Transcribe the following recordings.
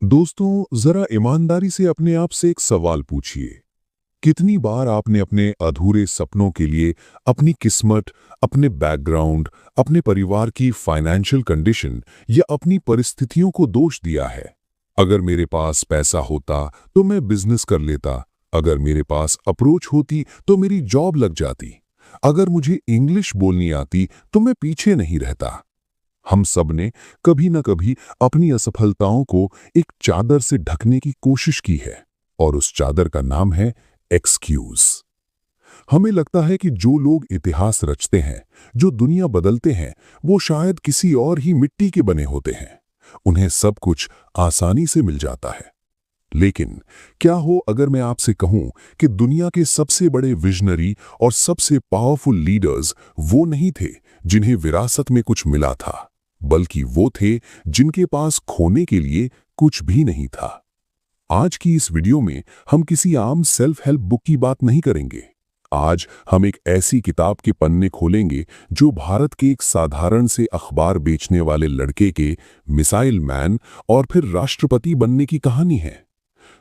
दोस्तों, जरा ईमानदारी से अपने आप से एक सवाल पूछिए। कितनी बार आपने अपने अधूरे सपनों के लिए अपनी किस्मत, अपने बैकग्राउंड, अपने परिवार की फाइनेंशियल कंडीशन या अपनी परिस्थितियों को दोष दिया है? अगर मेरे पास पैसा होता तो मैं बिजनेस कर लेता, अगर मेरे पास अप्रोच होती तो मेरी जॉब लग जाती, अगर मुझे इंग्लिश बोलनी आती तो मैं पीछे नहीं रहता। हम सब ने कभी न कभी अपनी असफलताओं को एक चादर से ढकने की कोशिश की है, और उस चादर का नाम है एक्सक्यूज। हमें लगता है कि जो लोग इतिहास रचते हैं, जो दुनिया बदलते हैं, वो शायद किसी और ही मिट्टी के बने होते हैं। उन्हें सब कुछ आसानी से मिल जाता है। लेकिन क्या हो अगर मैं आपसे कहूं कि दुनिया के सबसे बड़े विजनरी और सबसे पावरफुल लीडर्स वो नहीं थे जिन्हें विरासत में कुछ मिला था, बल्कि वो थे जिनके पास खोने के लिए कुछ भी नहीं था। आज की इस वीडियो में हम किसी आम सेल्फ हेल्प बुक की बात नहीं करेंगे। आज हम एक ऐसी किताब के पन्ने खोलेंगे जो भारत के एक साधारण से अखबार बेचने वाले लड़के के मिसाइल मैन और फिर राष्ट्रपति बनने की कहानी है।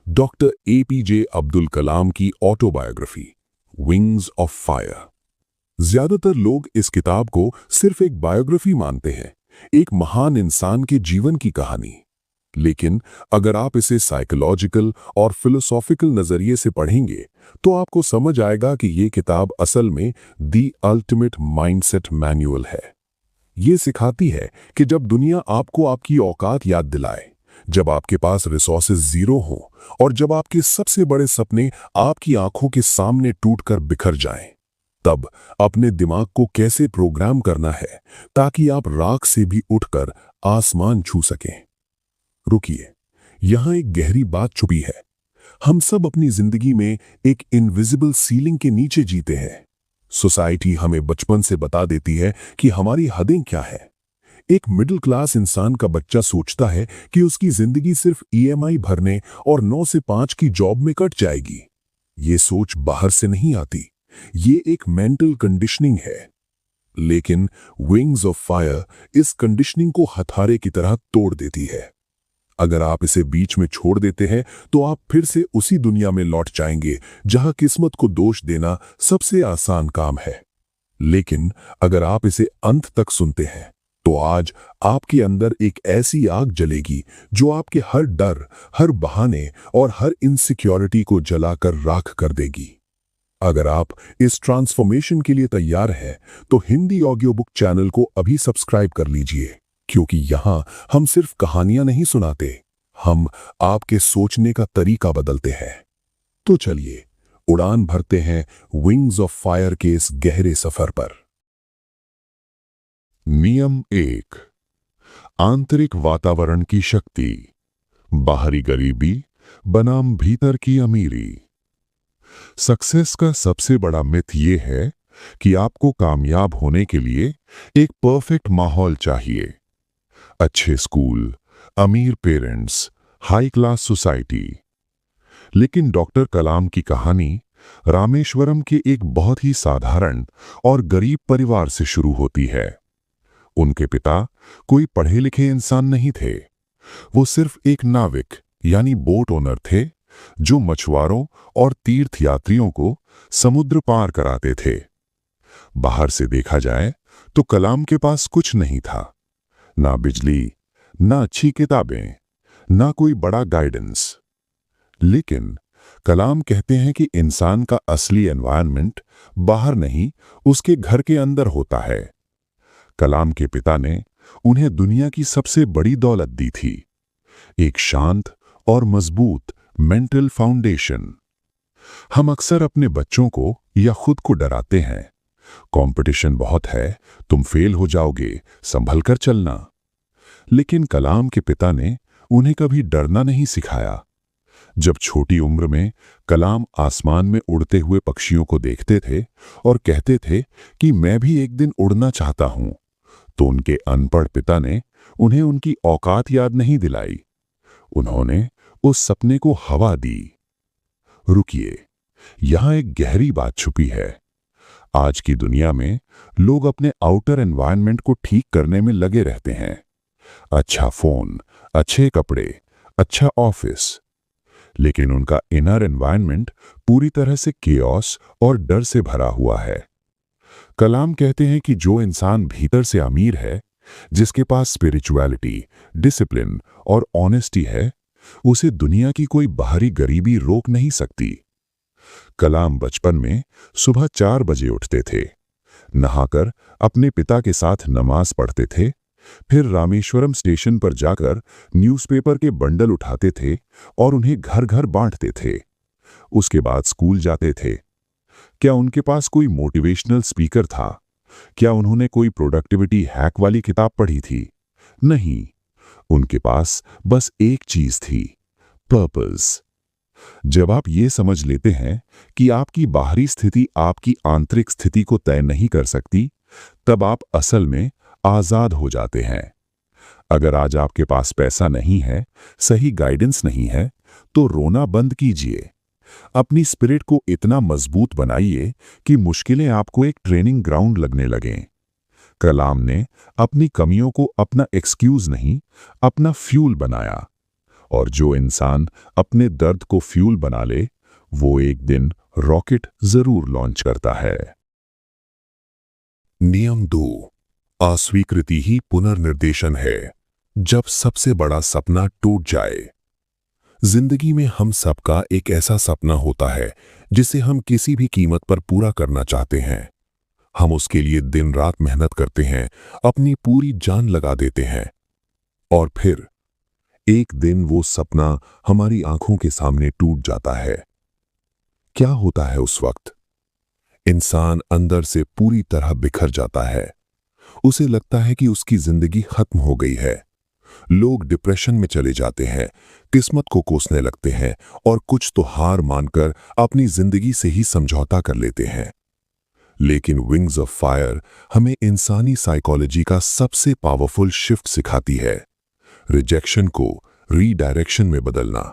डॉक्टर एपीजे अब्दुल कलाम की ऑटोबायोग्राफी, विंग्स ऑफ फायर। ज्यादातर लोग इस किताब को सिर्फ एक बायोग्राफी मानते हैं, एक महान इंसान के जीवन की कहानी। लेकिन अगर आप इसे साइकोलॉजिकल और फिलोसॉफिकल नजरिए से पढ़ेंगे तो आपको समझ आएगा कि ये किताब असल में दी अल्टीमेट माइंडसेट मैनुअल है। ये सिखाती है कि जब दुनिया आपको आपकी औकात याद दिलाए, जब आपके पास रिसोर्सेज जीरो हों और जब आपके सबसे बड़े सपने आपकी आंखों के सामने टूटकर बिखर जाएं, तब अपने दिमाग को कैसे प्रोग्राम करना है ताकि आप राख से भी उठकर आसमान छू सकें। रुकिए, यहां एक गहरी बात छुपी है। हम सब अपनी जिंदगी में एक इनविजिबल सीलिंग के नीचे जीते हैं। सोसाइटी हमें बचपन से बता देती है कि हमारी हदें क्या है। एक मिडिल क्लास इंसान का बच्चा सोचता है कि उसकी जिंदगी सिर्फ ईएमआई भरने और 9 से 5 की जॉब में कट जाएगी। ये सोच बाहर से नहीं आती, ये एक मेंटल कंडीशनिंग है। लेकिन विंग्स ऑफ फायर इस कंडीशनिंग को हथौड़े की तरह तोड़ देती है। अगर आप इसे बीच में छोड़ देते हैं तो आप फिर से उसी दुनिया में लौट जाएंगे जहां किस्मत को दोष देना सबसे आसान काम है। लेकिन अगर आप इसे अंत तक सुनते हैं तो आज आपके अंदर एक ऐसी आग जलेगी जो आपके हर डर, हर बहाने और हर इनसिक्योरिटी को जलाकर राख कर देगी। अगर आप इस ट्रांसफॉर्मेशन के लिए तैयार हैं तो हिंदी ऑडियो बुक चैनल को अभी सब्सक्राइब कर लीजिए, क्योंकि यहां हम सिर्फ कहानियां नहीं सुनाते, हम आपके सोचने का तरीका बदलते हैं। तो चलिए उड़ान भरते हैं विंग्स ऑफ फायर के इस गहरे सफर पर। नियम 1, आंतरिक वातावरण की शक्ति, बाहरी गरीबी बनाम भीतर की अमीरी। सक्सेस का सबसे बड़ा मिथ ये है कि आपको कामयाब होने के लिए एक परफेक्ट माहौल चाहिए। अच्छे स्कूल, अमीर पेरेंट्स, हाई क्लास सोसाइटी। लेकिन डॉक्टर कलाम की कहानी रामेश्वरम के एक बहुत ही साधारण और गरीब परिवार से शुरू होती है। उनके पिता कोई पढ़े लिखे इंसान नहीं थे। वो सिर्फ एक नाविक यानी बोट ओनर थे जो मछुआरों और तीर्थयात्रियों को समुद्र पार कराते थे। बाहर से देखा जाए तो कलाम के पास कुछ नहीं था, ना बिजली, ना अच्छी किताबें, ना कोई बड़ा गाइडेंस। लेकिन कलाम कहते हैं कि इंसान का असली एनवायरनमेंट बाहर नहीं, उसके घर के अंदर होता है। कलाम के पिता ने उन्हें दुनिया की सबसे बड़ी दौलत दी थी, एक शांत और मजबूत मेंटल फाउंडेशन। हम अक्सर अपने बच्चों को या खुद को डराते हैं, कंपटीशन बहुत है, तुम फेल हो जाओगे, संभल कर चलना। लेकिन कलाम के पिता ने उन्हें कभी डरना नहीं सिखाया। जब छोटी उम्र में कलाम आसमान में उड़ते हुए पक्षियों को देखते थे और कहते थे कि मैं भी एक दिन उड़ना चाहता हूं, तो उनके अनपढ़ पिता ने उन्हें उनकी औकात याद नहीं दिलाई। उन्होंने उस सपने को हवा दी। रुकिए, यहां एक गहरी बात छुपी है। आज की दुनिया में लोग अपने आउटर एनवायरनमेंट को ठीक करने में लगे रहते हैं। अच्छा फोन, अच्छे कपड़े, अच्छा ऑफिस, लेकिन उनका इनर एनवायरनमेंट पूरी तरह से केओस और डर से भरा हुआ है। कलाम कहते हैं कि जो इंसान भीतर से अमीर है, जिसके पास स्पिरिचुअलिटी, डिसिप्लिन और ऑनेस्टी है, उसे दुनिया की कोई बाहरी गरीबी रोक नहीं सकती। कलाम बचपन में सुबह 4 बजे उठते थे, नहाकर अपने पिता के साथ नमाज पढ़ते थे, फिर रामेश्वरम स्टेशन पर जाकर न्यूज़पेपर के बंडल उठाते थे और उन्हें घर घर बांटते थे। उसके बाद स्कूल जाते थे। क्या उनके पास कोई मोटिवेशनल स्पीकर था? क्या उन्होंने कोई प्रोडक्टिविटी हैक वाली किताब पढ़ी थी? नहीं, उनके पास बस एक चीज थी, पर्पस। जब आप ये समझ लेते हैं कि आपकी बाहरी स्थिति आपकी आंतरिक स्थिति को तय नहीं कर सकती, तब आप असल में आजाद हो जाते हैं। अगर आज आपके पास पैसा नहीं है, सही गाइडेंस नहीं है, तो रोना बंद कीजिए। अपनी स्पिरिट को इतना मजबूत बनाइए कि मुश्किलें आपको एक ट्रेनिंग ग्राउंड लगने लगें। कलाम ने अपनी कमियों को अपना एक्सक्यूज नहीं, अपना फ्यूल बनाया। और जो इंसान अपने दर्द को फ्यूल बना ले, वो एक दिन रॉकेट जरूर लॉन्च करता है। नियम 2, अस्वीकृति ही पुनर्निर्देशन है। जब सबसे बड़ा सपना टूट जाए। जिंदगी में हम सबका एक ऐसा सपना होता है जिसे हम किसी भी कीमत पर पूरा करना चाहते हैं। हम उसके लिए दिन रात मेहनत करते हैं, अपनी पूरी जान लगा देते हैं, और फिर एक दिन वो सपना हमारी आंखों के सामने टूट जाता है। क्या होता है उस वक्त? इंसान अंदर से पूरी तरह बिखर जाता है। उसे लगता है कि उसकी जिंदगी खत्म हो गई है। लोग डिप्रेशन में चले जाते हैं, किस्मत को कोसने लगते हैं और कुछ तो हार मानकर अपनी जिंदगी से ही समझौता कर लेते हैं। लेकिन विंग्स ऑफ फायर हमें इंसानी साइकोलॉजी का सबसे पावरफुल शिफ्ट सिखाती है, रिजेक्शन को रीडायरेक्शन में बदलना।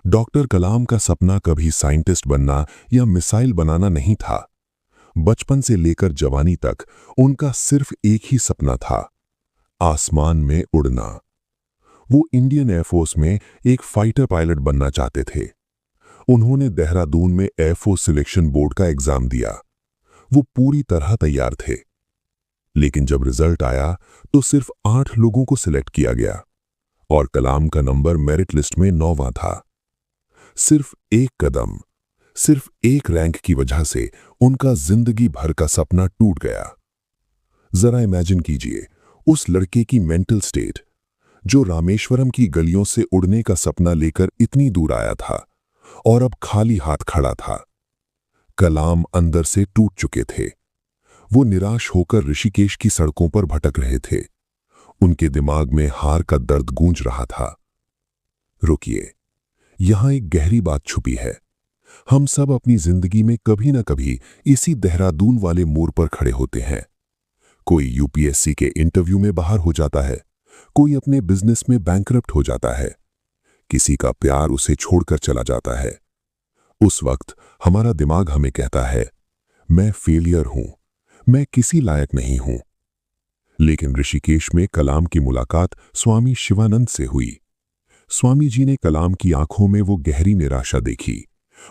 डॉक्टर कलाम का सपना कभी साइंटिस्ट बनना या मिसाइल बनाना नहीं था। बचपन से लेकर जवानी तक उनका सिर्फ एक ही सपना था, आसमान में उड़ना। वो इंडियन एयरफोर्स में एक फाइटर पायलट बनना चाहते थे। उन्होंने देहरादून में एयरफोर्स सिलेक्शन बोर्ड का एग्जाम दिया। वो पूरी तरह तैयार थे, लेकिन जब रिजल्ट आया तो सिर्फ 8 लोगों को सिलेक्ट किया गया और कलाम का नंबर मेरिट लिस्ट में 9वां था। सिर्फ एक कदम, सिर्फ एक रैंक की वजह से उनका जिंदगी भर का सपना टूट गया। जरा इमेजिन कीजिए उस लड़के की मेंटल स्टेट, जो रामेश्वरम की गलियों से उड़ने का सपना लेकर इतनी दूर आया था और अब खाली हाथ खड़ा था। कलाम अंदर से टूट चुके थे। वो निराश होकर ऋषिकेश की सड़कों पर भटक रहे थे। उनके दिमाग में हार का दर्द गूंज रहा था। रुकिए, यहां एक गहरी बात छुपी है। हम सब अपनी जिंदगी में कभी ना कभी इसी देहरादून वाले मोड़ पर खड़े होते हैं। कोई यूपीएससी के इंटरव्यू में बाहर हो जाता है, कोई अपने बिजनेस में बैंकरप्ट हो जाता है, किसी का प्यार उसे छोड़कर चला जाता है। उस वक्त हमारा दिमाग हमें कहता है, मैं फेलियर हूं, मैं किसी लायक नहीं हूं। लेकिन ऋषिकेश में कलाम की मुलाकात स्वामी शिवानंद से हुई। स्वामी जी ने कलाम की आंखों में वो गहरी निराशा देखी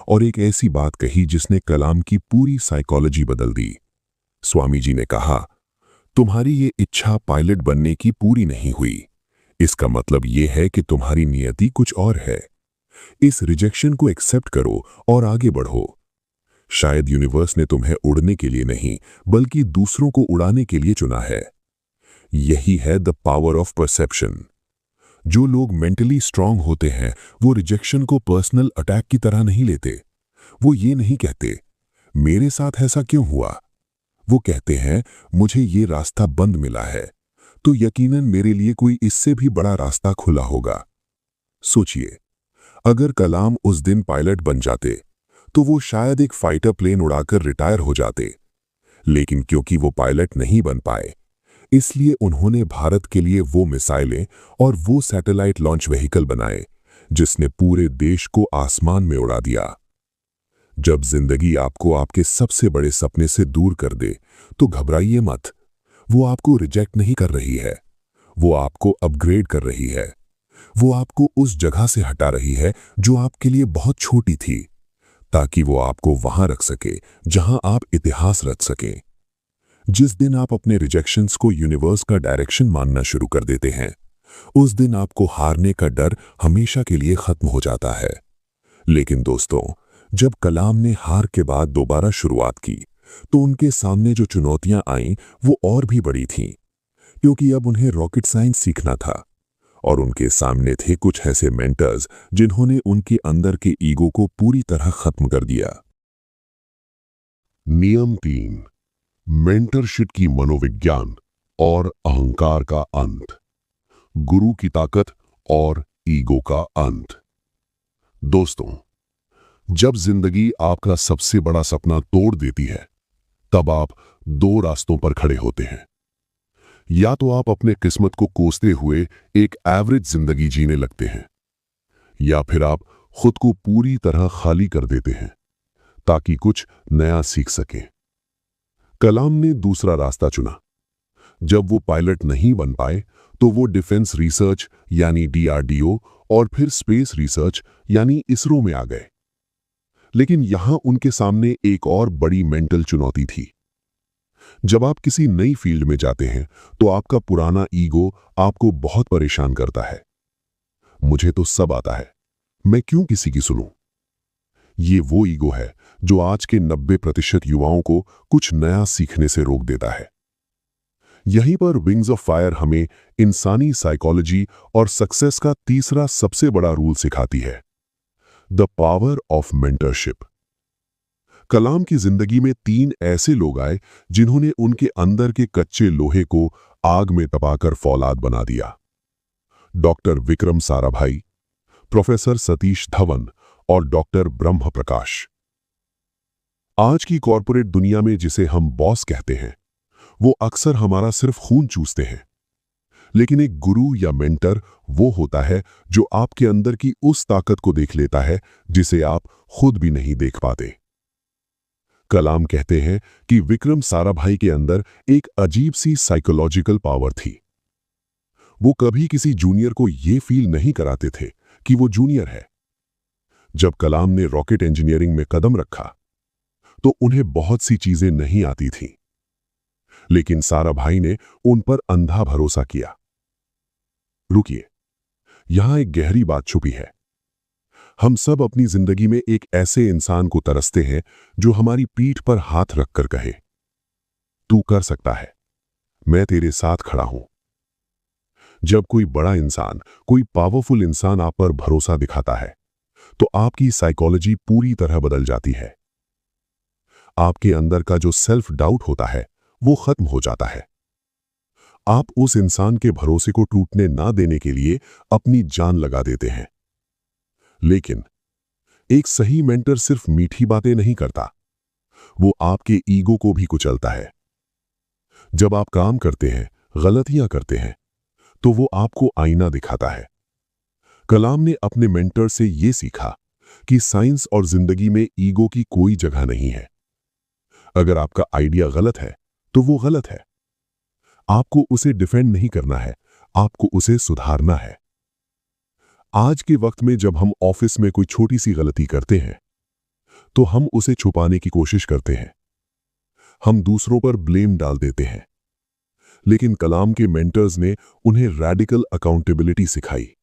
और एक ऐसी बात कही जिसने कलाम की पूरी साइकोलॉजी बदल दी। स्वामी जी ने कहा, तुम्हारी ये इच्छा पायलट बनने की पूरी नहीं हुई। इसका मतलब ये है कि तुम्हारी नियति कुछ और है। इस रिजेक्शन को एक्सेप्ट करो और आगे बढ़ो। शायद यूनिवर्स ने तुम्हें उड़ने के लिए नहीं, बल्कि दूसरों को उड़ाने के लिए चुना है। यही है द पावर ऑफ परसेप्शन। जो लोग मेंटली स्ट्रांग होते हैं, वो रिजेक्शन को पर्सनल अटैक की तरह नहीं लेते। वो ये नहीं कहते, मेरे साथ ऐसा क्यों हुआ। वो कहते हैं, मुझे ये रास्ता बंद मिला है, तो यकीनन मेरे लिए कोई इससे भी बड़ा रास्ता खुला होगा। सोचिए, अगर कलाम उस दिन पायलट बन जाते तो वो शायद एक फाइटर प्लेन उड़ाकर रिटायर हो जाते। लेकिन क्योंकि वो पायलट नहीं बन पाए, इसलिए उन्होंने भारत के लिए वो मिसाइलें और वो सैटेलाइट लॉन्च व्हीकल बनाए जिसने पूरे देश को आसमान में उड़ा दिया। जब जिंदगी आपको आपके सबसे बड़े सपने से दूर कर दे तो घबराइए मत। वो आपको रिजेक्ट नहीं कर रही है, वो आपको अपग्रेड कर रही है। वो आपको उस जगह से हटा रही है जो आपके लिए बहुत छोटी थी, ताकि वो आपको वहां रख सके जहां आप इतिहास रच सकें। जिस दिन आप अपने रिजेक्शंस को यूनिवर्स का डायरेक्शन मानना शुरू कर देते हैं, उस दिन आपको हारने का डर हमेशा के लिए खत्म हो जाता है। लेकिन दोस्तों, जब कलाम ने हार के बाद दोबारा शुरुआत की, तो उनके सामने जो चुनौतियां आईं वो और भी बड़ी थीं, क्योंकि अब उन्हें रॉकेट साइंस सीखना था और उनके सामने थे कुछ ऐसे मेंटर्स जिन्होंने उनके अंदर के ईगो को पूरी तरह खत्म कर दिया। नियम 3, मेंटरशिप की मनोविज्ञान और अहंकार का अंत। गुरु की ताकत और ईगो का अंत। दोस्तों, जब जिंदगी आपका सबसे बड़ा सपना तोड़ देती है, तब आप दो रास्तों पर खड़े होते हैं। या तो आप अपने किस्मत को कोसते हुए एक एवरेज जिंदगी जीने लगते हैं, या फिर आप खुद को पूरी तरह खाली कर देते हैं ताकि कुछ नया सीख सकें। कलाम ने दूसरा रास्ता चुना। जब वो पायलट नहीं बन पाए, तो वो डिफेंस रिसर्च यानी DRDO और फिर स्पेस रिसर्च यानी इसरो में आ गए। लेकिन यहां उनके सामने एक और बड़ी मेंटल चुनौती थी। जब आप किसी नई फील्ड में जाते हैं, तो आपका पुराना ईगो आपको बहुत परेशान करता है। मुझे तो सब आता है, मैं क्यों किसी की सुनूं? ये वो ईगो है जो आज के 90% युवाओं को कुछ नया सीखने से रोक देता है। यहीं पर विंग्स ऑफ फायर हमें इंसानी साइकोलॉजी और सक्सेस का तीसरा सबसे बड़ा रूल सिखाती है, द पावर ऑफ मेंटरशिप। कलाम की जिंदगी में 3 ऐसे लोग आए जिन्होंने उनके अंदर के कच्चे लोहे को आग में तपाकर फौलाद बना दिया। डॉक्टर विक्रम साराभाई, प्रोफेसर सतीश धवन और डॉक्टर ब्रह्म प्रकाश। आज की कॉरपोरेट दुनिया में जिसे हम बॉस कहते हैं, वो अक्सर हमारा सिर्फ खून चूसते हैं। लेकिन एक गुरु या मेंटर वो होता है जो आपके अंदर की उस ताकत को देख लेता है जिसे आप खुद भी नहीं देख पाते। कलाम कहते हैं कि विक्रम साराभाई के अंदर एक अजीब सी साइकोलॉजिकल पावर थी। वो कभी किसी जूनियर को ये फील नहीं कराते थे कि वो जूनियर है। जब कलाम ने रॉकेट इंजीनियरिंग में कदम रखा, तो उन्हें बहुत सी चीजें नहीं आती थीं, लेकिन साराभाई ने उन पर अंधा भरोसा किया। रुकिए, यहां एक गहरी बात छुपी है। हम सब अपनी जिंदगी में एक ऐसे इंसान को तरसते हैं जो हमारी पीठ पर हाथ रखकर कहे, तू कर सकता है, मैं तेरे साथ खड़ा हूं। जब कोई बड़ा इंसान, कोई पावरफुल इंसान आप पर भरोसा दिखाता है, तो आपकी साइकोलॉजी पूरी तरह बदल जाती है। आपके अंदर का जो सेल्फ डाउट होता है, वो खत्म हो जाता है। आप उस इंसान के भरोसे को टूटने ना देने के लिए अपनी जान लगा देते हैं। लेकिन एक सही मेंटर सिर्फ मीठी बातें नहीं करता, वो आपके ईगो को भी कुचलता है। जब आप काम करते हैं, गलतियां करते हैं, तो वो आपको आईना दिखाता है। कलाम ने अपने मेंटर से ये सीखा कि साइंस और जिंदगी में ईगो की कोई जगह नहीं है। अगर आपका आइडिया गलत है, तो वो गलत है। आपको उसे डिफेंड नहीं करना है, आपको उसे सुधारना है। आज के वक्त में जब हम ऑफिस में कोई छोटी सी गलती करते हैं, तो हम उसे छुपाने की कोशिश करते हैं। हम दूसरों पर ब्लेम डाल देते हैं। लेकिन कलाम के मेंटर्स ने उन्हें रैडिकल अकाउंटेबिलिटी सिखाई।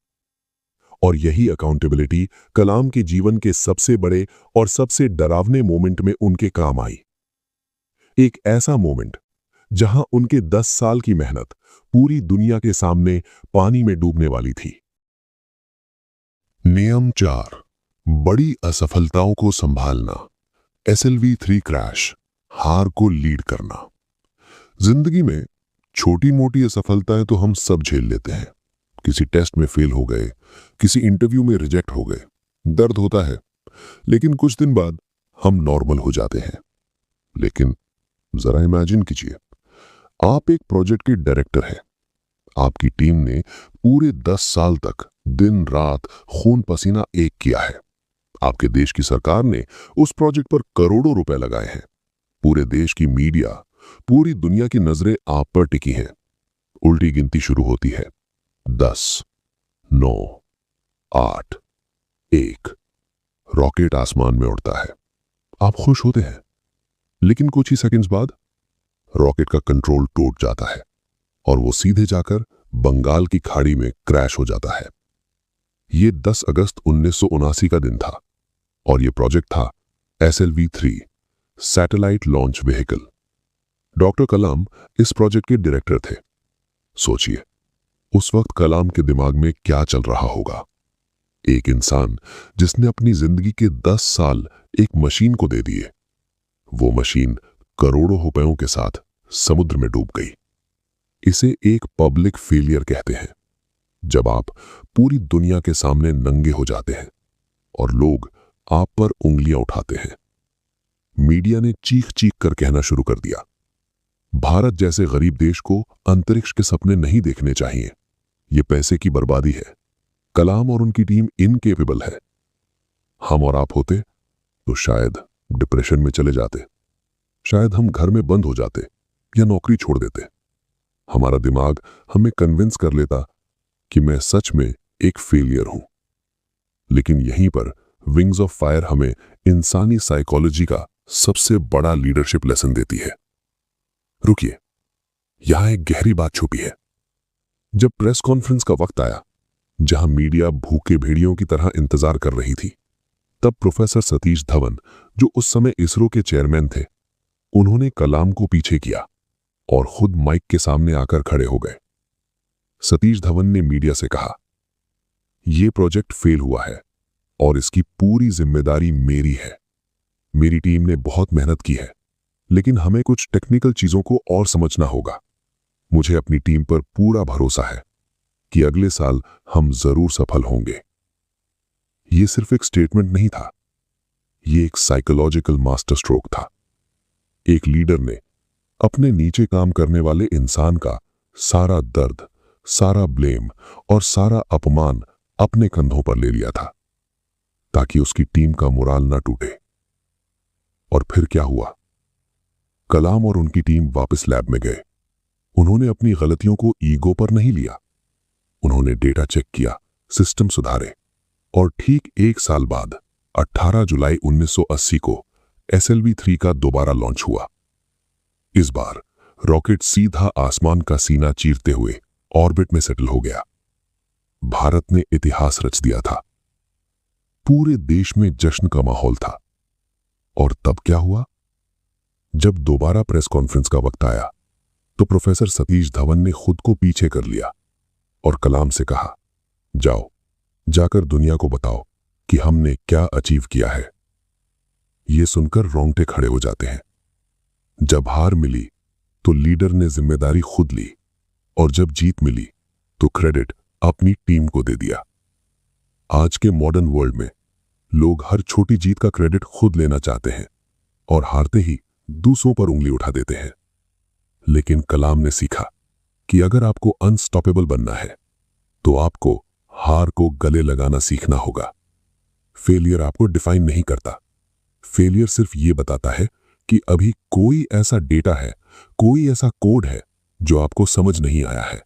और यही अकाउंटेबिलिटी कलाम के जीवन के सबसे बड़े और सबसे डरावने मोमेंट में उनके काम आई। एक ऐसा मोमेंट जहां उनके 10 साल की मेहनत पूरी दुनिया के सामने पानी में डूबने वाली थी। नियम 4, बड़ी असफलताओं को संभालना। SLV3 क्रैश, हार को लीड करना। जिंदगी में छोटी मोटी असफलताएं तो हम सब झेल लेते हैं। किसी टेस्ट में फेल हो गए, किसी इंटरव्यू में रिजेक्ट हो गए, दर्द होता है, लेकिन कुछ दिन बाद हम नॉर्मल हो जाते हैं। लेकिन जरा इमेजिन कीजिए, आप एक प्रोजेक्ट के डायरेक्टर हैं। आपकी टीम ने पूरे 10 साल तक दिन रात खून पसीना एक किया है। आपके देश की सरकार ने उस प्रोजेक्ट पर करोड़ों रुपए लगाए हैं। पूरे देश की मीडिया, पूरी दुनिया की नजरें आप पर टिकी हैं। उल्टी गिनती शुरू होती है। 10, 9, 8, 1 रॉकेट आसमान में उड़ता है। आप खुश होते हैं, लेकिन कुछ ही सेकंड्स बाद रॉकेट का कंट्रोल टूट जाता है और वो सीधे जाकर बंगाल की खाड़ी में क्रैश हो जाता है। ये 10 अगस्त 1979 का दिन था और ये प्रोजेक्ट था SLV-3 satellite launch vehicle. Doctor Kalam इस प्रोजेक्ट के डायरेक्टर थे। सोचिए, उस वक्त कलाम के दिमाग में क्या चल रहा होगा। एक इंसान जिसने अपनी जिंदगी के 10 साल एक मशीन को दे दिए, वो मशीन करोड़ों रुपयों के साथ समुद्र में डूब गई। इसे एक पब्लिक फेलियर कहते हैं, जब आप पूरी दुनिया के सामने नंगे हो जाते हैं और लोग आप पर उंगलियां उठाते हैं। मीडिया ने चीख चीख कर कहना शुरू कर दिया, भारत जैसे गरीब देश को अंतरिक्ष के सपने नहीं देखने चाहिए, ये पैसे की बर्बादी है, कलाम और उनकी टीम इनकेपेबल है। हम और आप होते तो शायद डिप्रेशन में चले जाते, शायद हम घर में बंद हो जाते या नौकरी छोड़ देते। हमारा दिमाग हमें कन्विंस कर लेता कि मैं सच में एक फेलियर हूं। लेकिन यहीं पर विंग्स ऑफ फायर हमें इंसानी साइकोलॉजी का सबसे बड़ा लीडरशिप लेसन देती है। रुकिए, यहां एक गहरी बात छुपी है। जब प्रेस कॉन्फ्रेंस का वक्त आया, जहां मीडिया भूखे भेड़ियों की तरह इंतजार कर रही थी, तब प्रोफेसर सतीश धवन, जो उस समय इसरो के चेयरमैन थे, उन्होंने कलाम को पीछे किया और खुद माइक के सामने आकर खड़े हो गए। सतीश धवन ने मीडिया से कहा, यह प्रोजेक्ट फेल हुआ है और इसकी पूरी जिम्मेदारी मेरी है। मेरी टीम ने बहुत मेहनत की है, लेकिन हमें कुछ टेक्निकल चीजों को और समझना होगा। मुझे अपनी टीम पर पूरा भरोसा है कि अगले साल हम जरूर सफल होंगे। यह सिर्फ एक स्टेटमेंट नहीं था, यह एक साइकोलॉजिकल मास्टर स्ट्रोक था। एक लीडर ने अपने नीचे काम करने वाले इंसान का सारा दर्द, सारा ब्लेम और सारा अपमान अपने कंधों पर ले लिया था ताकि उसकी टीम का मोराल ना टूटे। और फिर क्या हुआ? कलाम और उनकी टीम वापस लैब में गए। उन्होंने अपनी गलतियों को ईगो पर नहीं लिया। उन्होंने डेटा चेक किया, सिस्टम सुधारे और ठीक 1 साल बाद 18 जुलाई 1980 को SLV-3 का दोबारा लॉन्च हुआ। इस बार रॉकेट सीधा आसमान का सीना चीरते हुए ऑर्बिट में सेटल हो गया। भारत ने इतिहास रच दिया था। पूरे देश में जश्न का माहौल था। और तब क्या हुआ? जब दोबारा प्रेस कॉन्फ्रेंस का वक्त आया, तो प्रोफेसर सतीश धवन ने खुद को पीछे कर लिया और कलाम से कहा, जाओ, जाकर दुनिया को बताओ कि हमने क्या अचीव किया है। यह सुनकर रोंगटे खड़े हो जाते हैं। जब हार मिली तो लीडर ने जिम्मेदारी खुद ली, और जब जीत मिली तो क्रेडिट अपनी टीम को दे दिया। आज के मॉडर्न वर्ल्ड में लोग हर छोटी जीत का क्रेडिट खुद लेना चाहते हैं और हारते ही दूसरों पर उंगली उठा देते हैं। लेकिन कलाम ने सीखा कि अगर आपको अनस्टॉपेबल बनना है तो आपको हार को गले लगाना सीखना होगा। फेलियर आपको डिफाइन नहीं करता। फेलियर सिर्फ ये बताता है कि अभी कोई ऐसा डेटा है, कोई ऐसा कोड है जो आपको समझ नहीं आया है।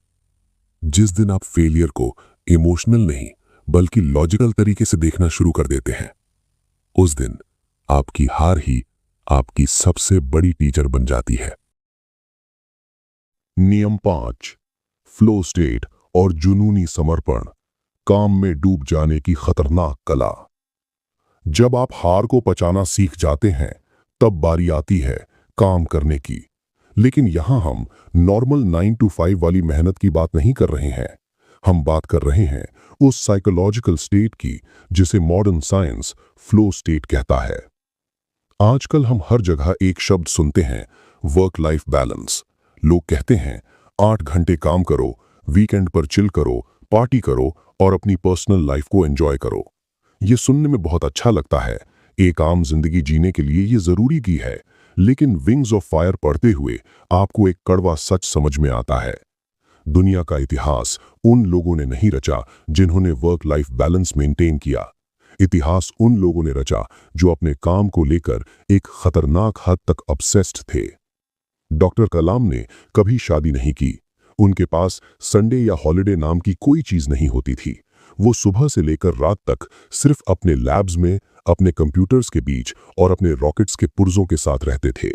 जिस दिन आप फेलियर को इमोशनल नहीं बल्कि लॉजिकल तरीके से देखना शुरू कर देते हैं, उस दिन आपकी हार ही आपकी सबसे बड़ी टीचर बन जाती है। नियम 5, फ्लो स्टेट और जुनूनी समर्पण, काम में डूब जाने की खतरनाक कला। जब आप हार को पचाना सीख जाते हैं, तब बारी आती है काम करने की। लेकिन यहां हम नॉर्मल 9 to 5 वाली मेहनत की बात नहीं कर रहे हैं। हम बात कर रहे हैं उस साइकोलॉजिकल स्टेट की जिसे मॉडर्न साइंस फ्लो स्टेट कहता है। आजकल हम हर जगह एक शब्द सुनते हैं, वर्क लाइफ बैलेंस। लोग कहते हैं 8 घंटे काम करो, वीकेंड पर चिल करो, पार्टी करो और अपनी पर्सनल लाइफ को एंजॉय करो। ये सुनने में बहुत अच्छा लगता है। एक आम जिंदगी जीने के लिए ये जरूरी की है। लेकिन विंग्स ऑफ फायर पढ़ते हुए आपको एक कड़वा सच समझ में आता है। दुनिया का इतिहास उन लोगों ने नहीं रचा जिन्होंने वर्क लाइफ बैलेंस मेंटेन किया। इतिहास उन लोगों ने रचा जो अपने काम को लेकर एक खतरनाक हद तक ऑब्सेस्ड थे। डॉक्टर कलाम ने कभी शादी नहीं की। उनके पास संडे या हॉलिडे नाम की कोई चीज नहीं होती थी। वो सुबह से लेकर रात तक सिर्फ अपने लैब्स में, अपने कंप्यूटर्स के बीच और अपने रॉकेट्स के पुर्जों के साथ रहते थे।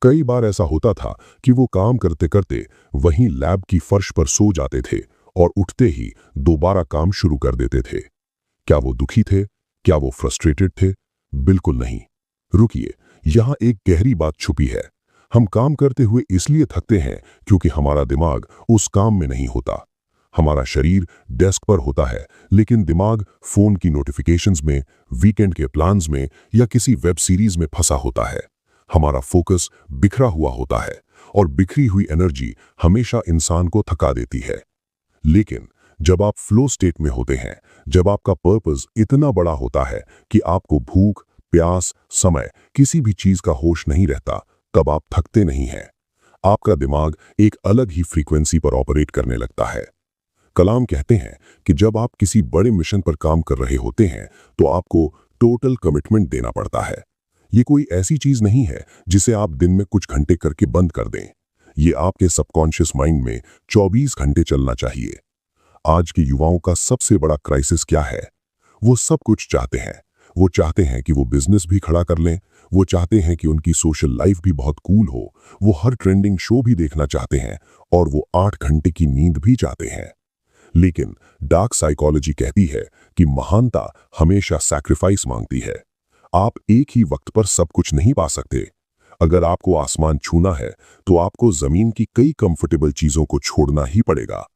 कई बार ऐसा होता था कि वो काम करते करते वहीं लैब की फर्श पर सो जाते थे और उठते ही दोबारा काम शुरू कर देते थे। क्या वो दुखी थे? क्या वो फ्रस्ट्रेटेड थे? बिल्कुल नहीं। रुकिए, यहाँ एक गहरी बात छुपी है। हम काम करते हुए इसलिए थकते हैं क्योंकि हमारा दिमाग उस काम में नहीं होता। हमारा शरीर डेस्क पर होता है, लेकिन दिमाग फोन की नोटिफिकेशंस में, वीकेंड के प्लान्स में या किसी वेब सीरीज में फंसा होता है। हमारा फोकस बिखरा हुआ होता है और बिखरी हुई एनर्जी हमेशा इंसान को थका देती है। लेकिन जब आप फ्लो स्टेट में होते हैं, जब आपका पर्पस इतना बड़ा होता है कि आपको भूख, प्यास, समय, किसी भी चीज का होश नहीं रहता, तब आप थकते नहीं हैं। आपका दिमाग एक अलग ही फ्रीक्वेंसी पर ऑपरेट करने लगता है। कलाम कहते हैं कि जब आप किसी बड़े मिशन पर काम कर रहे होते हैं तो आपको टोटल कमिटमेंट देना पड़ता है। ये कोई ऐसी चीज नहीं है जिसे आप दिन में कुछ घंटे करके बंद कर दें। ये आपके सबकॉन्शियस माइंड में 24 घंटे चलना चाहिए। आज के युवाओं का सबसे बड़ा क्राइसिस क्या है? वो सब कुछ चाहते हैं। वो चाहते हैं कि वो बिजनेस भी खड़ा कर लें, वो चाहते हैं कि उनकी सोशल लाइफ भी बहुत कूल हो, वो हर ट्रेंडिंग शो भी देखना चाहते हैं और वो 8 घंटे की नींद भी चाहते हैं। लेकिन डार्क साइकोलॉजी कहती है कि महानता हमेशा सैक्रिफाइस मांगती है। आप एक ही वक्त पर सब कुछ नहीं पा सकते। अगर आपको आसमान छूना है तो आपको जमीन की कई कंफर्टेबल चीजों को छोड़ना ही पड़ेगा।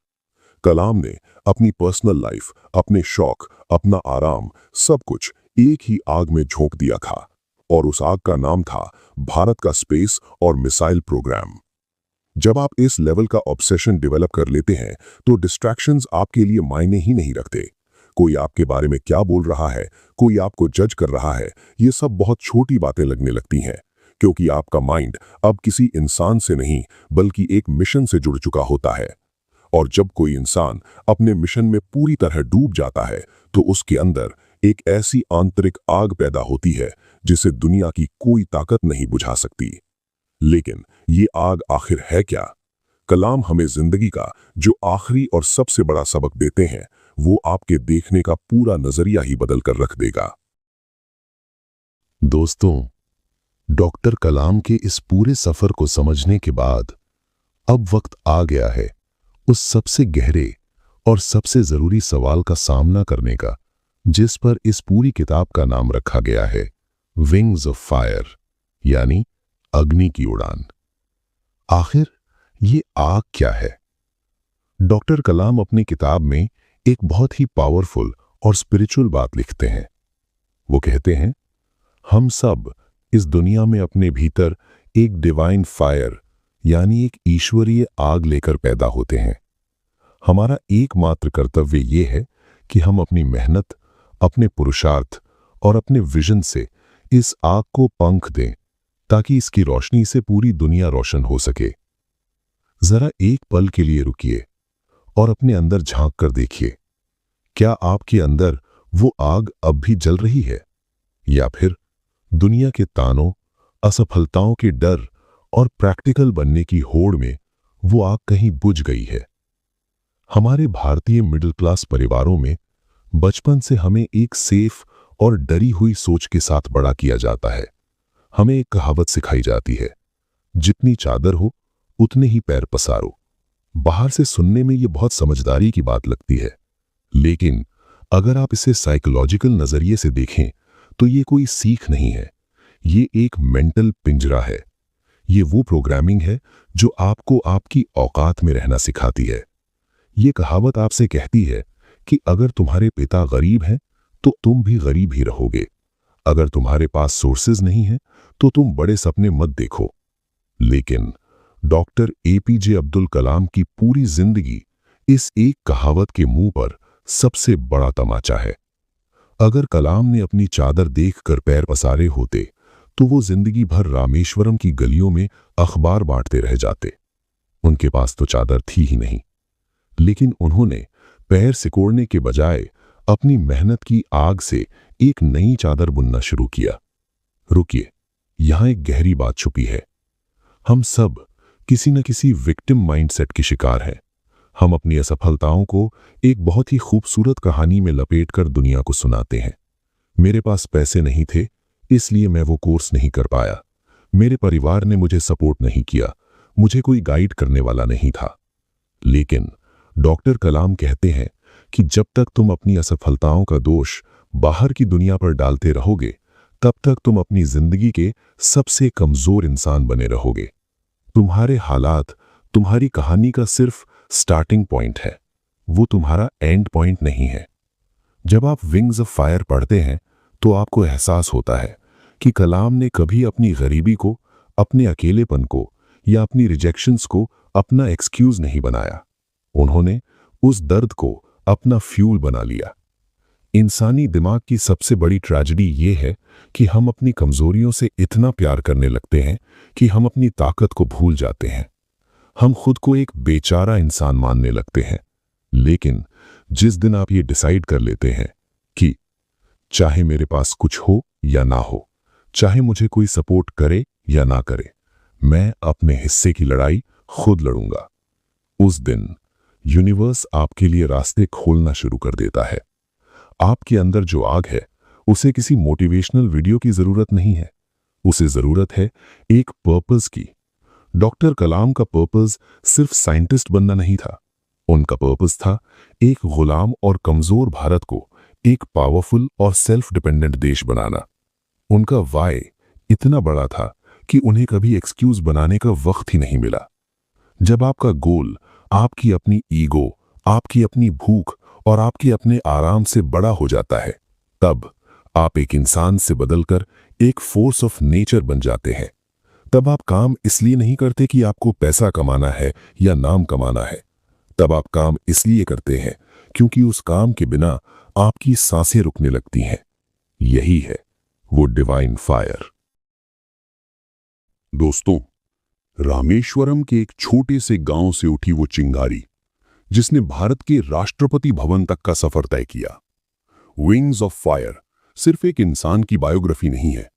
कलाम ने अपनी पर्सनल लाइफ, अपने शौक, अपना आराम, सब कुछ एक ही आग में झोंक दिया था और उस आग का नाम था भारत का स्पेस और मिसाइल प्रोग्राम। जब आप इस लेवल का ऑब्सेशन डेवलप कर लेते हैं तो डिस्ट्रैक्शंस आपके लिए मायने ही नहीं रखते। कोई आपके बारे में क्या बोल रहा है, कोई आपको जज कर रहा है, ये सब बहुत छोटी बातें लगने लगती हैं, क्योंकि आपका माइंड अब किसी इंसान से नहीं बल्कि एक मिशन से जुड़ चुका होता है। और जब कोई इंसान अपने मिशन में पूरी तरह डूब जाता है तो उसके अंदर एक ऐसी आंतरिक आग पैदा होती है जिसे दुनिया की कोई ताकत नहीं बुझा सकती। लेकिन ये आग आखिर है क्या? कलाम हमें जिंदगी का जो आखिरी और सबसे बड़ा सबक देते हैं वो आपके देखने का पूरा नजरिया ही बदल कर रख देगा। दोस्तों, डॉक्टर कलाम के इस पूरे सफर को समझने के बाद अब वक्त आ गया है उस सबसे गहरे और सबसे जरूरी सवाल का सामना करने का, जिस पर इस पूरी किताब का नाम रखा गया है विंग्स ऑफ फायर, यानी अग्नि की उड़ान। आखिर ये आग क्या है? डॉक्टर कलाम अपनी किताब में एक बहुत ही पावरफुल और स्पिरिचुअल बात लिखते हैं। वो कहते हैं, हम सब इस दुनिया में अपने भीतर एक डिवाइन फायर यानी एक ईश्वरीय आग लेकर पैदा होते हैं। हमारा एकमात्र कर्तव्य ये है कि हम अपनी मेहनत, अपने पुरुषार्थ और अपने विजन से इस आग को पंख दें ताकि इसकी रोशनी से पूरी दुनिया रोशन हो सके। जरा एक पल के लिए रुकिए और अपने अंदर झांक कर देखिए, क्या आपके अंदर वो आग अब भी जल रही है, या फिर दुनिया के तानों, असफलताओं के डर और प्रैक्टिकल बनने की होड़ में वो आग कहीं बुझ गई है? हमारे भारतीय मिडिल क्लास परिवारों में बचपन से हमें एक सेफ और डरी हुई सोच के साथ बड़ा किया जाता है। हमें एक कहावत सिखाई जाती है, जितनी चादर हो उतने ही पैर पसारो। बाहर से सुनने में ये बहुत समझदारी की बात लगती है, लेकिन अगर आप इसे साइकोलॉजिकल नजरिए से देखें तो ये कोई सीख नहीं है, ये एक मेंटल पिंजरा है। ये वो प्रोग्रामिंग है जो आपको आपकी औकात में रहना सिखाती है। ये कहावत आपसे कहती है कि अगर तुम्हारे पिता गरीब हैं तो तुम भी गरीब ही रहोगे। अगर तुम्हारे पास सोर्सेज नहीं हैं तो तुम बड़े सपने मत देखो। लेकिन डॉक्टर एपीजे अब्दुल कलाम की पूरी जिंदगी इस एक कहावत के मुंह पर सबसे बड़ा तमाचा है। अगर कलाम ने अपनी चादर देखकर पैर पसारे होते तो वो जिंदगी भर रामेश्वरम की गलियों में अखबार बांटते रह जाते। उनके पास तो चादर थी ही नहीं, लेकिन उन्होंने पैर सिकोड़ने के बजाय अपनी मेहनत की आग से एक नई चादर बुनना शुरू किया। रुकिए, यहां एक गहरी बात छुपी है। हम सब किसी न किसी विक्टिम माइंडसेट के शिकार हैं। हम अपनी असफलताओं को एक बहुत ही खूबसूरत कहानी में लपेटकर दुनिया को सुनाते हैं। मेरे पास पैसे नहीं थे, इसलिए मैं वो कोर्स नहीं कर पाया। मेरे परिवार ने मुझे सपोर्ट नहीं किया, मुझे कोई गाइड करने वाला नहीं था। लेकिन डॉक्टर कलाम कहते हैं कि जब तक तुम अपनी असफलताओं का दोष बाहर की दुनिया पर डालते रहोगे, तब तक तुम अपनी जिंदगी के सबसे कमजोर इंसान बने रहोगे। तुम्हारे हालात तुम्हारी कहानी का सिर्फ स्टार्टिंग पॉइंट है, वो तुम्हारा एंड पॉइंट नहीं है। जब आप विंग्स ऑफ फायर पढ़ते हैं तो आपको एहसास होता है कि कलाम ने कभी अपनी गरीबी को, अपने अकेलेपन को या अपनी रिजेक्शंस को अपना एक्सक्यूज नहीं बनाया। उन्होंने उस दर्द को अपना फ्यूल बना लिया। इंसानी दिमाग की सबसे बड़ी ट्रेजेडी ये है कि हम अपनी कमजोरियों से इतना प्यार करने लगते हैं कि हम अपनी ताकत को भूल जाते हैं। हम खुद को एक बेचारा इंसान मानने लगते हैं। लेकिन जिस दिन आप ये डिसाइड कर लेते हैं कि चाहे मेरे पास कुछ हो या ना हो, चाहे मुझे कोई सपोर्ट करे या ना करे, मैं अपने हिस्से की लड़ाई खुद लड़ूंगा, उस दिन यूनिवर्स आपके लिए रास्ते खोलना शुरू कर देता है। आपके अंदर जो आग है, उसे किसी मोटिवेशनल वीडियो की जरूरत नहीं है, उसे जरूरत है एक पर्पस की। डॉक्टर कलाम का पर्पस सिर्फ साइंटिस्ट बनना नहीं था, उनका पर्पस था एक गुलाम और कमजोर भारत को एक पावरफुल और सेल्फ डिपेंडेंट देश बनाना। उनका वाई इतना बड़ा था कि उन्हें कभी एक्सक्यूज बनाने का वक्त ही नहीं मिला। जब आपका गोल आपकी अपनी ईगो, आपकी अपनी भूख और आपके अपने आराम से बड़ा हो जाता है, तब आप एक इंसान से बदलकर एक फोर्स ऑफ नेचर बन जाते हैं। तब आप काम इसलिए नहीं करते कि आपको पैसा कमाना है या नाम कमाना है। तब आप काम इसलिए करते हैं क्योंकि उस काम के बिना आपकी सांसें रुकने लगती हैं। यही है वो डिवाइन फायर। दोस्तों, रामेश्वरम के एक छोटे से गांव से उठी वो चिंगारी जिसने भारत के राष्ट्रपति भवन तक का सफर तय किया। विंग्स ऑफ फायर सिर्फ एक इंसान की बायोग्राफी नहीं है,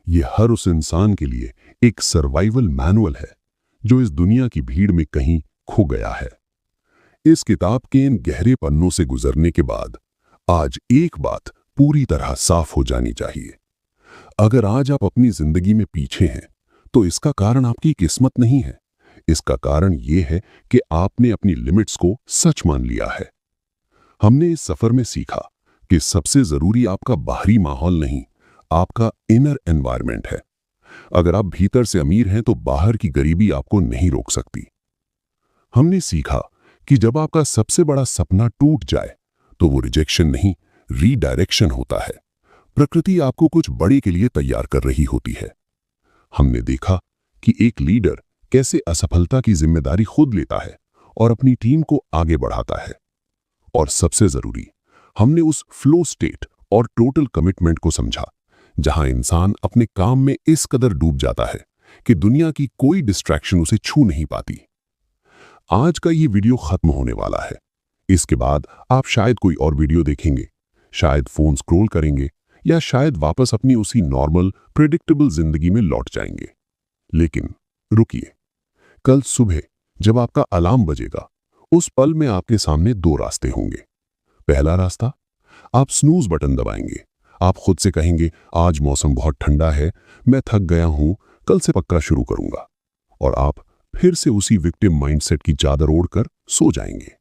ये हर उस इंसान के लिए एक सर्वाइवल मैनुअल है जो इस दुनिया की भीड़ में कहीं खो गया है। इस किताब के इन गहरे पन्नों से गुजरने के बाद आज एक बात पूरी तरह साफ हो जानी चाहिए। अगर आज आप अपनी जिंदगी में पीछे हैं तो इसका कारण आपकी किस्मत नहीं है, इसका कारण यह है कि आपने अपनी लिमिट्स को सच मान लिया है। हमने इस सफर में सीखा कि सबसे जरूरी आपका बाहरी माहौल नहीं, आपका इनर एनवायरनमेंट है। अगर आप भीतर से अमीर हैं तो बाहर की गरीबी आपको नहीं रोक सकती। हमने सीखा कि जब आपका सबसे बड़ा सपना टूट जाए तो वो रिजेक्शन नहीं, रीडायरेक्शन होता है। प्रकृति आपको कुछ बड़े के लिए तैयार कर रही होती है। हमने देखा कि एक लीडर कैसे असफलता की जिम्मेदारी खुद लेता है और अपनी टीम को आगे बढ़ाता है। और सबसे जरूरी, हमने उस फ्लो स्टेट और टोटल कमिटमेंट को समझा जहां इंसान अपने काम में इस कदर डूब जाता है कि दुनिया की कोई डिस्ट्रैक्शन उसे छू नहीं पाती। आज का ये वीडियो खत्म होने वाला है। इसके बाद आप शायद कोई और वीडियो देखेंगे, शायद फोन स्क्रॉल करेंगे या शायद वापस अपनी उसी नॉर्मल प्रेडिक्टेबल जिंदगी में लौट जाएंगे। लेकिन रुकिए, कल सुबह जब आपका अलार्म बजेगा, उस पल में आपके सामने दो रास्ते होंगे। पहला रास्ता, आप स्नूज बटन दबाएंगे। आप खुद से कहेंगे, आज मौसम बहुत ठंडा है, मैं थक गया हूं, कल से पक्का शुरू करूंगा। और आप फिर से उसी विक्टिम माइंडसेट की चादर ओढ़कर सो जाएंगे।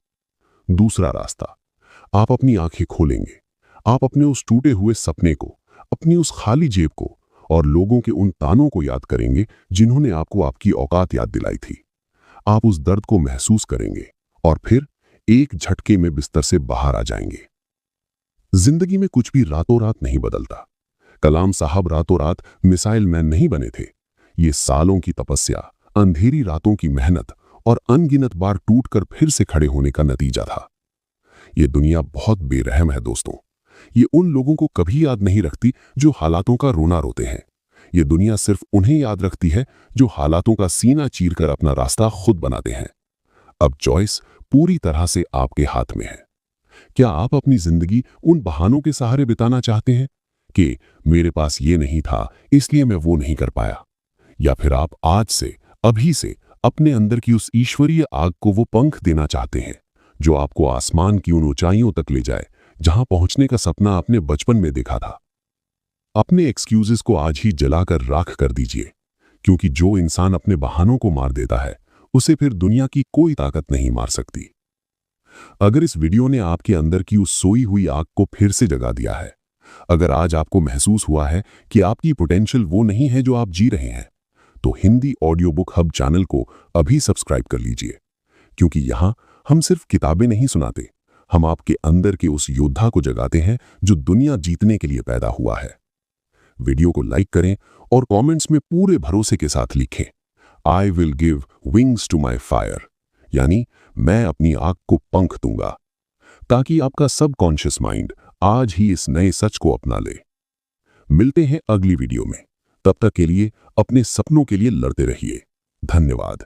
दूसरा रास्ता, आप अपनी आंखें खोलेंगे। आप अपने उस टूटे हुए सपने को, अपनी उस खाली जेब को और लोगों के उन तानों को याद करेंगे जिन्होंने आपको आपकी औकात याद दिलाई थी। आप उस दर्द को महसूस करेंगे और फिर एक झटके में बिस्तर से बाहर आ जाएंगे। जिंदगी में कुछ भी रातों रात नहीं बदलता। कलाम साहब रातों रात मिसाइल मैन नहीं बने थे। ये सालों की तपस्या, अंधेरी रातों की मेहनत और अनगिनत बार टूटकर फिर से खड़े होने का नतीजा था। ये दुनिया बहुत बेरहम है दोस्तों। ये उन लोगों को कभी याद नहीं रखती जो हालातों का रोना रोते हैं। ये दुनिया सिर्फ उन्हें याद रखती है जो हालातों का सीना चीरकर अपना रास्ता खुद बनाते हैं। अब चॉइस पूरी तरह से आपके हाथ में है। क्या आप अपनी जिंदगी उन बहानों के सहारे बिताना चाहते हैं कि मेरे पास ये नहीं था इसलिए मैं वो नहीं कर पाया, या फिर आप आज से, अभी से अपने अंदर की उस ईश्वरीय आग को वो पंख देना चाहते हैं जो आपको आसमान की उन ऊंचाइयों तक ले जाए जहां पहुंचने का सपना आपने बचपन में देखा था। अपने एक्सक्यूजेस को आज ही जलाकर राख कर दीजिए, क्योंकि जो इंसान अपने बहानों को मार देता है उसे फिर दुनिया की कोई ताकत नहीं मार सकती। अगर इस वीडियो ने आपके अंदर की उस सोई हुई आग को फिर से जगा दिया है, अगर आज आपको महसूस हुआ है कि आपकी पोटेंशियल वो नहीं है जो आप जी रहे हैं, तो Hindi audio book hub channel को अभी सब्सक्राइब कर लीजिए, क्योंकि यहाँ हम सिर्फ किताबें नहीं सुनाते, हम आपके अंदर के उस योद्धा को जगाते हैं जो दुनिया जीतने के लिए पैदा हुआ है। वीडियो को लाइक करें और कमेंट्स में पूरे भरोसे के साथ लिखें, I will give wings to my fire, यानी मैं अपनी आग को पंख दूंगा, ताकि आपका सबकॉन्शियस माइंड आज ही इस नए सच को अपना ले। मिलते हैं अगली वीडियो में, तब तक के लिए अपने सपनों के लिए लड़ते रहिए। धन्यवाद।